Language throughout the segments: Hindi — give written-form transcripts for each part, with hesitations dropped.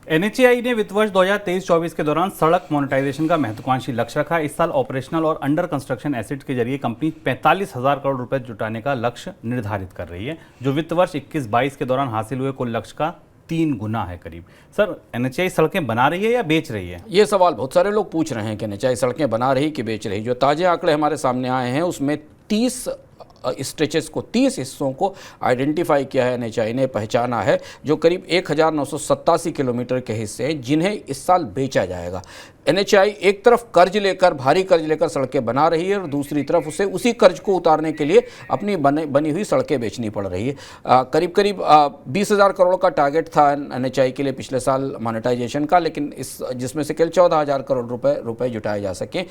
एनएचएआई ने वित्त वर्ष 2023-24 के दौरान सड़क मोनेटाइजेशन का महत्वाकांक्षी लक्ष्य रखा है। इस साल ऑपरेशनल और अंडर कंस्ट्रक्शन एसेट के जरिए कंपनी 45,000 करोड़ रुपए जुटाने का लक्ष्य निर्धारित कर रही है, जो वित्त वर्ष 21-22 के दौरान हासिल हुए कुल लक्ष्य का 3 गुना है करीब। सर, एनएचएआई सड़कें बना रही है या बेच रही है? ये सवाल बहुत सारे लोग पूछ रहे हैं कि एनएचएआई सड़कें बना रही कि बेच रही। जो ताजे आंकड़े हमारे सामने आए हैं उसमें 30 स्ट्रेचेस को 30 हिस्सों को आइडेंटिफाई किया है, एनएचएआई ने पहचाना है, जो करीब 1987 किलोमीटर के हिस्से हैं जिन्हें इस साल बेचा जाएगा। एनएचएआई एक तरफ भारी कर्ज लेकर सड़कें बना रही है और दूसरी तरफ उसे उसी कर्ज को उतारने के लिए अपनी बनी हुई सड़कें बेचनी पड़ रही है। करीब 20,000 करोड़ का टारगेट था एनएचएआई के लिए पिछले साल मोनेटाइजेशन का, लेकिन जिसमें से केवल 14,000 करोड़ रुपए जुटाए जा सके।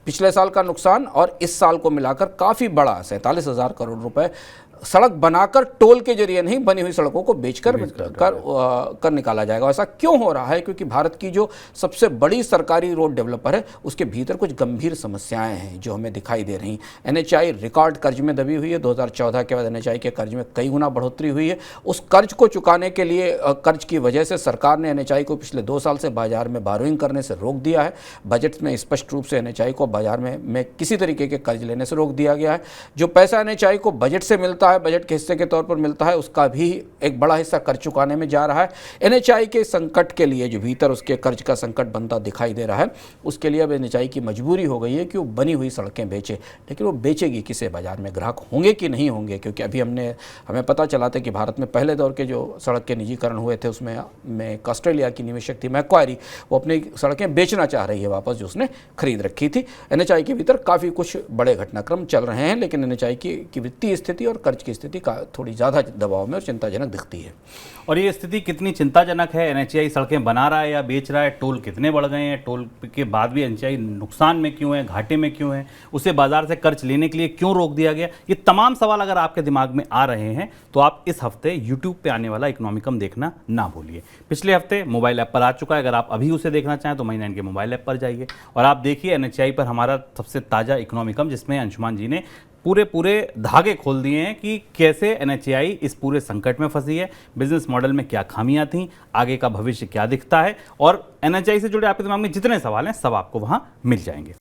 पिछले साल का नुकसान और इस साल को मिलाकर काफ़ी बड़ा 47,000 करोड़ रुपए सड़क बनाकर टोल के जरिए नहीं, बनी हुई सड़कों को बेचकर कर निकाला जाएगा। ऐसा क्यों हो रहा है? क्योंकि भारत की जो सबसे बड़ी सरकारी रोड डेवलपर है उसके भीतर कुछ गंभीर समस्याएं हैं जो हमें दिखाई दे रही। एनएचएआई रिकॉर्ड कर्ज में दबी हुई है। 2014 के बाद एनएचएआई के कर्ज में कई गुना बढ़ोतरी हुई है। उस कर्ज को चुकाने के लिए कर्ज की वजह से सरकार ने एनएचएआई को पिछले 2 साल से बाजार में बारोइंग करने से रोक दिया है। बजट में स्पष्ट रूप से एनएचएआई को बाजार में किसी तरीके के कर्ज लेने से रोक दिया गया है। जो पैसा एनएचएआई को बजट से मिलता है, बजट के हिस्से के तौर पर मिलता है, उसका भी एक बड़ा हिस्सा कर्ज चुकाने में जा रहा है। एनएचएआई के संकट के लिए जो भीतर उसके कर्ज का संकट बनता दिखाई दे रहा है, उसके लिए अब एनएचएआई की मजबूरी हो गई है कि वो बनी हुई सड़कें बेचे। लेकिन वो बेचेगी किसे? बाजार में ग्राहक होंगे कि नहीं होंगे? क्योंकि अभी हमें पता चला था कि भारत में पहले दौर के जो सड़क के निजीकरण हुए थे उसमें ऑस्ट्रेलिया की निवेशक थी मैक्वारी, वो अपनी सड़कें बेचना चाह रही है वापस जो उसने खरीद रखी थी। एनएचएआई के भीतर काफ़ी कुछ बड़े घटनाक्रम चल रहे हैं, लेकिन एनएचएआई की वित्तीय स्थिति और कर्ज की स्थिति का थोड़ी ज़्यादा दबाव में और चिंताजनक दिखती है। और ये स्थिति कितनी चिंताजनक है? एनएचएआई सड़कें बना रहा है या बेच रहा है? टोल कितने बढ़ गए हैं? टोल के बाद भी एनएचएआई नुकसान में क्यों है, घाटे में क्यों है? उसे बाजार से कर्ज लेने के लिए क्यों रोक दिया गया? ये तमाम सवाल अगर आपके दिमाग में आ रहे हैं तो आप इस हफ्ते यूट्यूब पे आने वाला इकोनॉमिकम देखना ना भूलिए। पिछले हफ्ते मोबाइल ऐप पर आ चुका है। अगर आप अभी उसे देखना चाहें तो मनी9 के मोबाइल ऐप पर जाइए और आप देखिए एनएचएआई पर हमारा सबसे ताज़ा इकोनॉमिकम, जिसमें अंशुमान जी ने पूरे धागे खोल दिए हैं कि कैसे एनएचएआई इस पूरे संकट में फंसी है, बिजनेस मॉडल में क्या खामियां थी, आगे का भविष्य क्या दिखता है, और एनएचएआई से जुड़े आपके दिमाग में जितने सवाल हैं सब आपको वहां मिल जाएंगे।